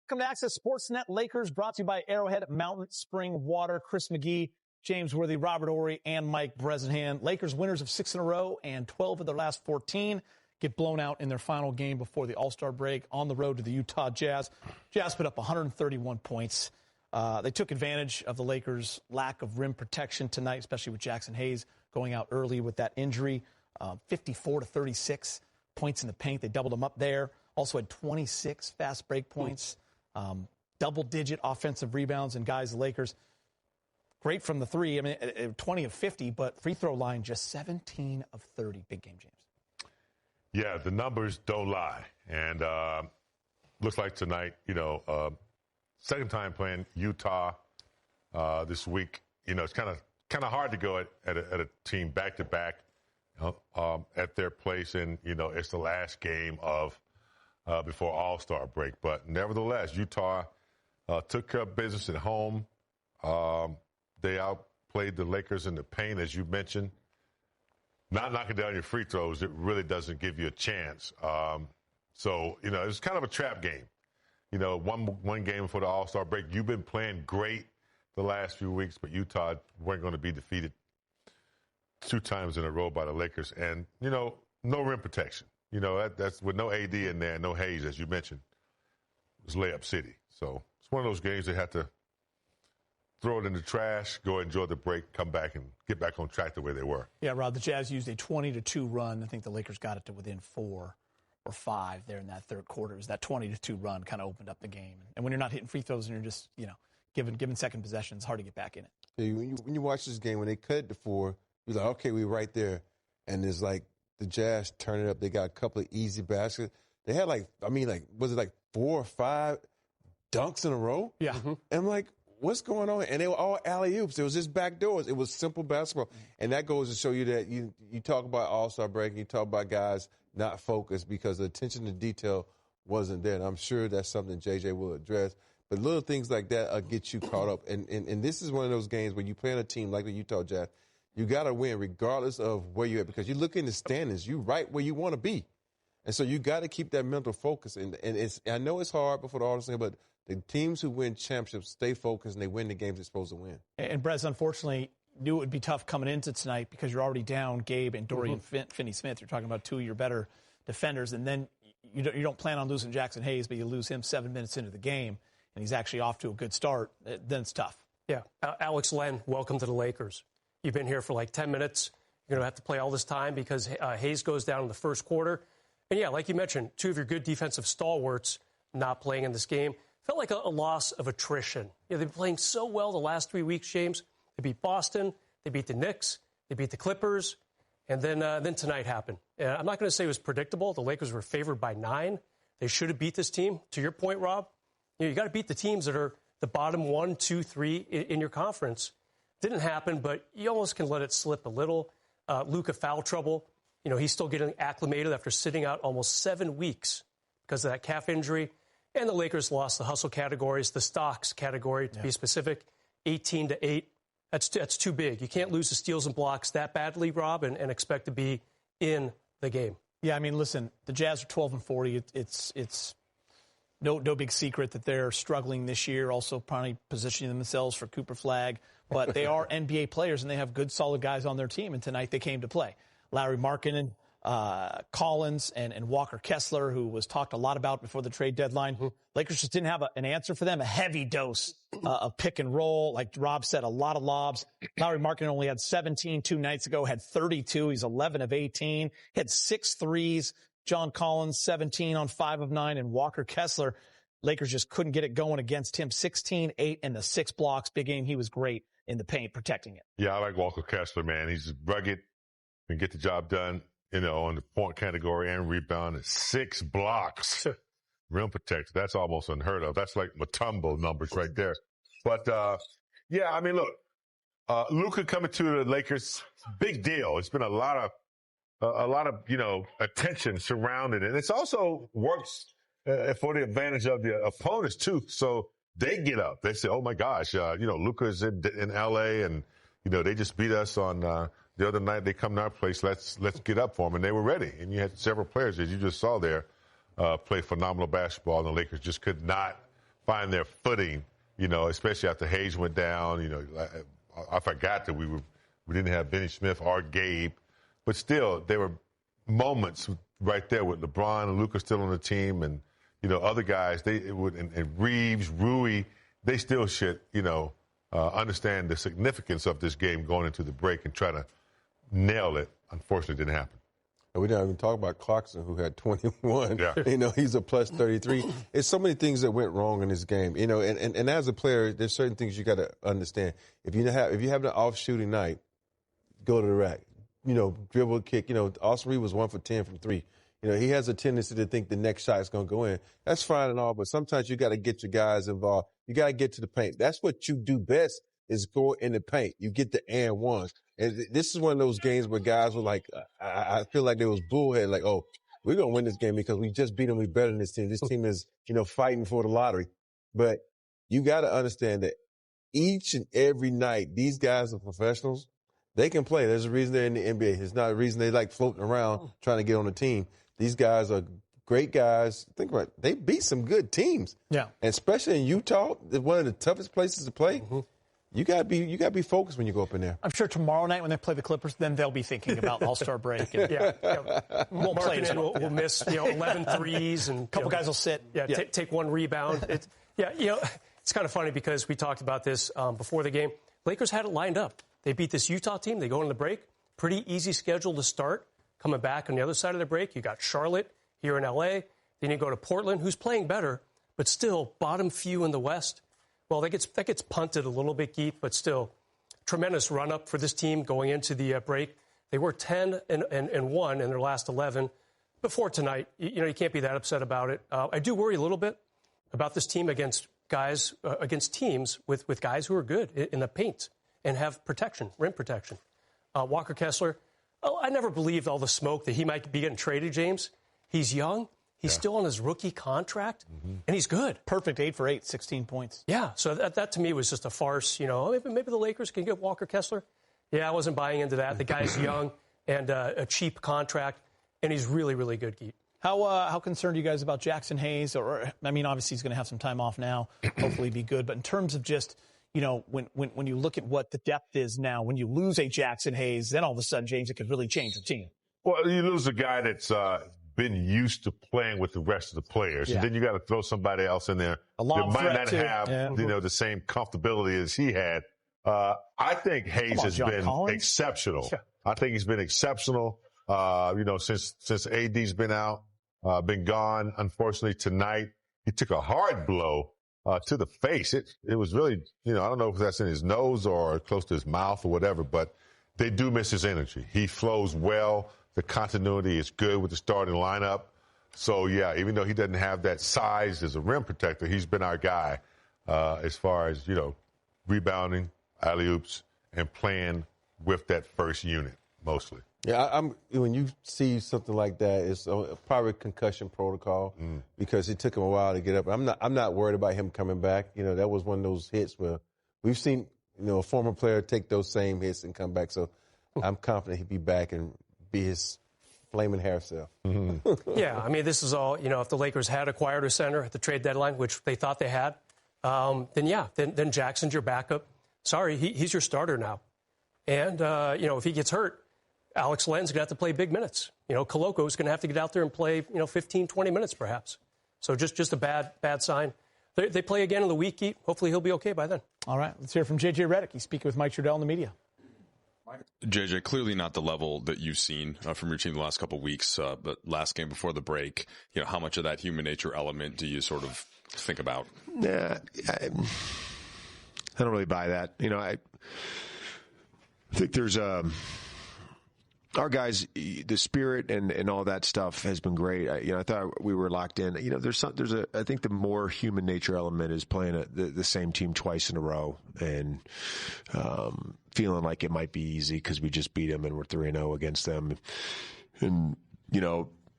Welcome to Access Sportsnet Lakers, brought to you by Arrowhead Mountain Spring Water. Chris McGee, James Worthy, Robert Horry, and Mike Bresnahan. Lakers winners of 6 in a row and 12 of their last 14 get blown out in their final game before the All-Star break on the road to the Utah Jazz. Jazz put up 131 points. They took advantage of the Lakers' lack of rim protection tonight, especially with Jackson Hayes going out early with that injury. 54 to 36 points in the paint. They doubled them up there. Also had 26 fast break points. Double-digit offensive rebounds. And, guys, the Lakers, great from the three. I mean, 20 of 50, but free throw line just 17 of 30. Big game, James. Yeah, the numbers don't lie. And looks like tonight, second time playing Utah this week. It's kind of hard to go at a team back-to-back at their place. And, it's the last game of before All-Star break. But nevertheless, Utah took care of business at home. They outplayed the Lakers in the paint, as you mentioned. Not knocking down your free throws, it really doesn't give you a chance. So, it was kind of a trap game. One game before the All-Star break. You've been playing great the last few weeks, but Utah weren't going to be defeated 2 times in a row by the Lakers. And, no rim protection. That's with no AD in there, no Hayes, as you mentioned. It was layup city. So it's one of those games they had to throw it in the trash, go enjoy the break, come back and get back on track the way they were. Yeah, Rob, the Jazz used a 20-2 run. I think the Lakers got it to within 4 or 5 there in that third quarter. It was that 20-2 run kind of opened up the game. And when you're not hitting free throws and you're just, given second possession, it's hard to get back in it. Yeah, when you watch this game, when they cut it to 4, you're like, okay, we're right there. And it's like the Jazz turn it up. They got a couple of easy baskets. They had was it 4 or 5 dunks in a row? Yeah. Mm-hmm. And I'm like, what's going on? And they were all alley-oops. It was just back doors. It was simple basketball. And that goes to show you that you talk about All-Star break and you talk about guys not focused because the attention to detail wasn't there. And I'm sure that's something JJ will address. But little things like that get you caught up. And this is one of those games when you play on a team like the Utah Jazz, you got to win regardless of where you're at because you look in the standings, you're right where you want to be. And so you got to keep that mental focus. And I know it's hard before the All-Star, but the teams who win championships stay focused and they win the games they're supposed to win. And Brez, unfortunately, knew it would be tough coming into tonight because you're already down Gabe and Dorian Finney-Smith. You're talking about 2 of your better defenders. And then you don't plan on losing Jackson Hayes, but you lose him 7 minutes into the game, and he's actually off to a good start. Then it's tough. Yeah. Alex Len, welcome to the Lakers. You've been here for like 10 minutes. You're going to have to play all this time because Hayes goes down in the first quarter. And, yeah, like you mentioned, 2 of your good defensive stalwarts not playing in this game. Felt like a loss of attrition. They've been playing so well the last 3 weeks, James. They beat Boston. They beat the Knicks. They beat the Clippers. And then tonight happened. I'm not going to say it was predictable. The Lakers were favored by 9. They should have beat this team. To your point, Rob, you got to beat the teams that are the bottom 1, 2, 3 in your conference. Didn't happen, but you almost can let it slip a little. Luka foul trouble. He's still getting acclimated after sitting out almost 7 weeks because of that calf injury. And the Lakers lost the hustle categories, the stocks category, to be specific, 18-8. That's too big. You can't lose the steals and blocks that badly, Rob, and expect to be in the game. Yeah, I mean, listen, the Jazz are 12-40. It's no big secret that they're struggling this year, also probably positioning themselves for Cooper Flag. But they are NBA players, and they have good, solid guys on their team, and tonight they came to play. Larry Markkinen, Collins, and Walker Kessler, who was talked a lot about before the trade deadline. Lakers just didn't have an answer for them, a heavy dose of pick and roll. Like Rob said, a lot of lobs. Larry Markkinen only had 17 2 nights ago, had 32. He's 11 of 18. He had 6 threes. John Collins, 17 on 5 of 9. And Walker Kessler, Lakers just couldn't get it going against him. 16, 8, and the 6 blocks. Big game. He was great in the paint, protecting it. Yeah, I like Walker Kessler, man. He's rugged and get the job done. On the point category and rebound, 6 blocks. Rim protector. That's almost unheard of. That's like Mutombo numbers right there. But, yeah, I mean, look, Luka coming to the Lakers, big deal. It's been a lot of, attention surrounding it. And it's also works for the advantage of the opponents too. So they get up. They say, oh my gosh, Luka is in LA and, they just beat us on, the other night. They come to our place. Let's get up for them. And they were ready. And you had several players, as you just saw there, play phenomenal basketball. And the Lakers just could not find their footing, especially after Hayes went down. I forgot that we didn't have Benny Smith or Gabe, but still there were moments right there with LeBron and Luka still on the team, and other guys and Reeves, Rui, they still should understand the significance of this game going into the break and try to nail it. Unfortunately, it didn't happen. And we didn't even talk about Clarkson, who had 21. Yeah. He's a plus 33. It's so many things that went wrong in this game. And as a player, there's certain things you got to understand. If you have an off shooting night, go to the rack. Dribble, kick. Austin Reed was 1 for 10 from 3. He has a tendency to think the next shot is going to go in. That's fine and all, but sometimes you got to get your guys involved. You got to get to the paint. That's what you do best, is go in the paint. You get the and ones. And this is one of those games where guys were like, I feel like there was bullhead, like, oh, we're going to win this game because we just beat them. We're better than this team. This team is, fighting for the lottery. But you got to understand that each and every night, these guys are professionals. They can play. There's a reason they're in the NBA. It's not a reason they like floating around trying to get on the team. These guys are great guys. Think about it. They beat some good teams. Yeah. And especially in Utah, one of the toughest places to play. Mm-hmm. You gotta be focused when you go up in there. I'm sure tomorrow night when they play the Clippers, then they'll be thinking about All-Star break. And won't play. We'll miss 11 threes and a couple guys will sit. Take one rebound. It's kind of funny because we talked about this before the game. Lakers had it lined up. They beat this Utah team. They go into the break. Pretty easy schedule to start. Coming back on the other side of the break, you got Charlotte here in L.A. Then you go to Portland, who's playing better, but still bottom few in the West. Well, that gets punted a little bit, Geet, but still tremendous run-up for this team going into the break. They were 10-1 in their last 11 before tonight. You can't be that upset about it. I do worry a little bit about this team against teams with guys who are good in the paint and have protection, rim protection. Walker Kessler, I never believed all the smoke that he might be getting traded, James. He's young. He's still on his rookie contract, and he's good. Perfect 8 for 8, 16 points. Yeah, so that to me was just a farce. Maybe the Lakers can get Walker Kessler. Yeah, I wasn't buying into that. The guy's young and a cheap contract, and he's really, really good, Geet. How concerned are you guys about Jackson Hayes? Obviously he's going to have some time off now. Hopefully be good. But in terms of just, when you look at what the depth is now, when you lose a Jackson Hayes, then all of a sudden, James, it could really change the team. Well, you lose a guy that's been used to playing with the rest of the players. And then you got to throw somebody else in there that might not have, the same comfortability as he had. I think Hayes has been exceptional. Yeah. I think he's been exceptional, since AD's been out, been gone. Unfortunately, tonight, he took a hard blow to the face. It was really, I don't know if that's in his nose or close to his mouth or whatever, but they do miss his energy. He flows well. The continuity is good with the starting lineup. So, even though he doesn't have that size as a rim protector, he's been our guy as far as, rebounding, alley-oops, and playing with that first unit mostly. Yeah, when you see something like that, it's probably concussion protocol because it took him a while to get up. I'm not worried about him coming back. That was one of those hits where we've seen, a former player take those same hits and come back. So I'm confident he'll be back and be his flaming hair self. Yeah, this is all, if the Lakers had acquired a center at the trade deadline, which they thought they had, then Jackson's your backup. Sorry, he's your starter now. And, if he gets hurt, Alex Len's going to have to play big minutes. Koloko's going to have to get out there and play, 15, 20 minutes perhaps. So just a bad sign. They play again in the week, Geet. Hopefully he'll be okay by then. All right, let's hear from J.J. Redick. He's speaking with Mike Trudell in the media. JJ, clearly not the level that you've seen from your team the last couple of weeks, but last game before the break, how much of that human nature element do you sort of think about? Yeah, I don't really buy that. I think there's our guys, the spirit and all that stuff has been great. I thought we were locked in. I think the more human nature element is playing the same team twice in a row and feeling like it might be easy because we just beat them and we're 3-0 against them. And,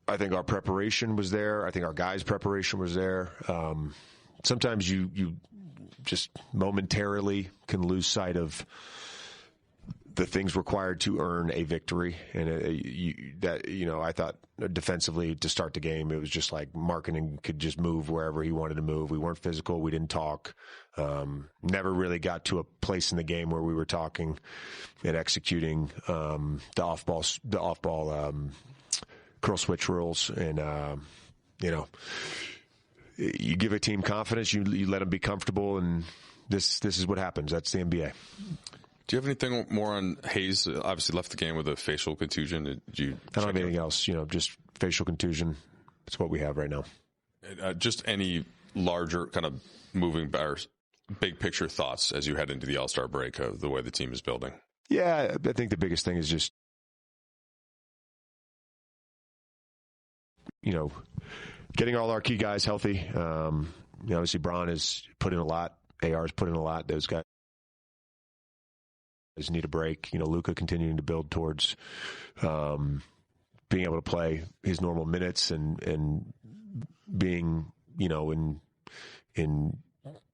I think our preparation was there. I think our guys' preparation was there. Sometimes you just momentarily can lose sight of the things required to earn a victory. And I thought defensively to start the game, it was just like Markkanen could just move wherever he wanted to move. We weren't physical. We didn't talk. Never really got to a place in the game where we were talking and executing the off-ball curl switch rules. And, you give a team confidence, you let them be comfortable, and this is what happens. That's the NBA. Do you have anything more on Hayes? Obviously left the game with a facial contusion. I don't have anything else. Just facial contusion. It's what we have right now. Just any larger kind of moving big picture thoughts as you head into the All-Star break of the way the team is building? Yeah, I think the biggest thing is just, getting all our key guys healthy. Obviously Bron has put in a lot. AR has put in a lot. Those guys need a break. Luka continuing to build towards being able to play his normal minutes and being, in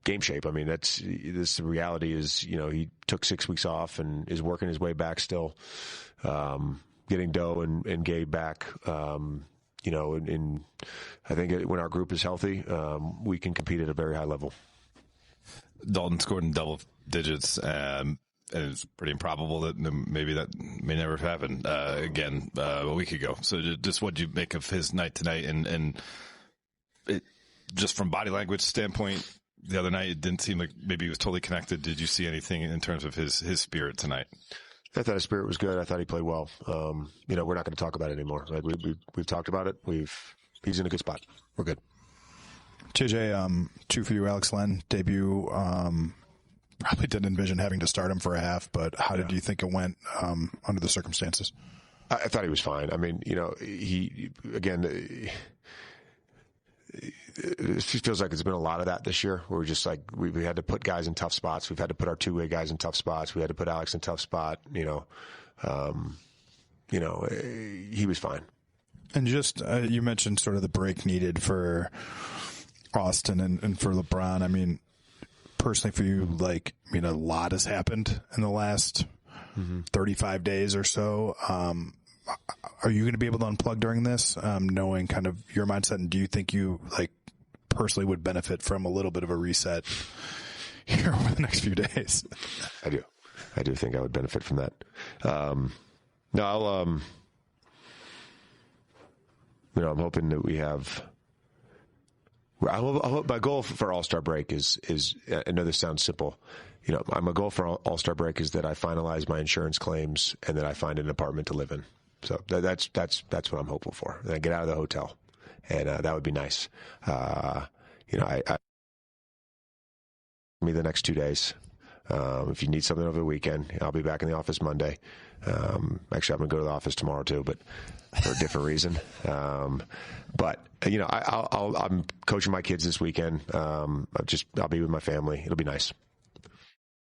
game shape. I mean, the reality is, he took 6 weeks off and is working his way back still, getting Doe and Gabe back. And I think when our group is healthy, we can compete at a very high level. Dalton scored in double digits, and it's pretty improbable that maybe that may never happen again a week ago. So just what do you make of his night tonight? And it, just from body language standpoint, the other night it didn't seem like maybe he was totally connected. Did you see anything in terms of his spirit tonight? I thought his spirit was good. I thought he played well. We're not going to talk about it anymore. Like we've talked about it. He's in a good spot. We're good. JJ, 2 for you, Alex Len. Debut, probably didn't envision having to start him for a half, but how did you think it went under the circumstances? I thought he was fine. I mean, it feels like it's been a lot of that this year where we're just like, we had to put guys in tough spots. We've had to put our two-way guys in tough spots. We had to put Alex in a tough spot. He was fine. And just, you mentioned sort of the break needed for Austin and for LeBron. I mean, personally for you, a lot has happened in the last 35 days or so. Are you going to be able to unplug during this, knowing kind of your mindset? And do you think you personally would benefit from a little bit of a reset here over the next few days? I do think I would benefit from that. I'm hoping that we have. I hope my goal for All-Star break is. I know this sounds simple. My goal for All-Star break is that I finalize my insurance claims and that I find an apartment to live in. So that's what I'm hopeful for. And I get out of the hotel, and that would be nice. Me the next 2 days. If you need something over the weekend, I'll be back in the office Monday. Actually, I'm going to go to the office tomorrow too, but for a different reason. But I'm coaching my kids this weekend. I'll be with my family. It'll be nice.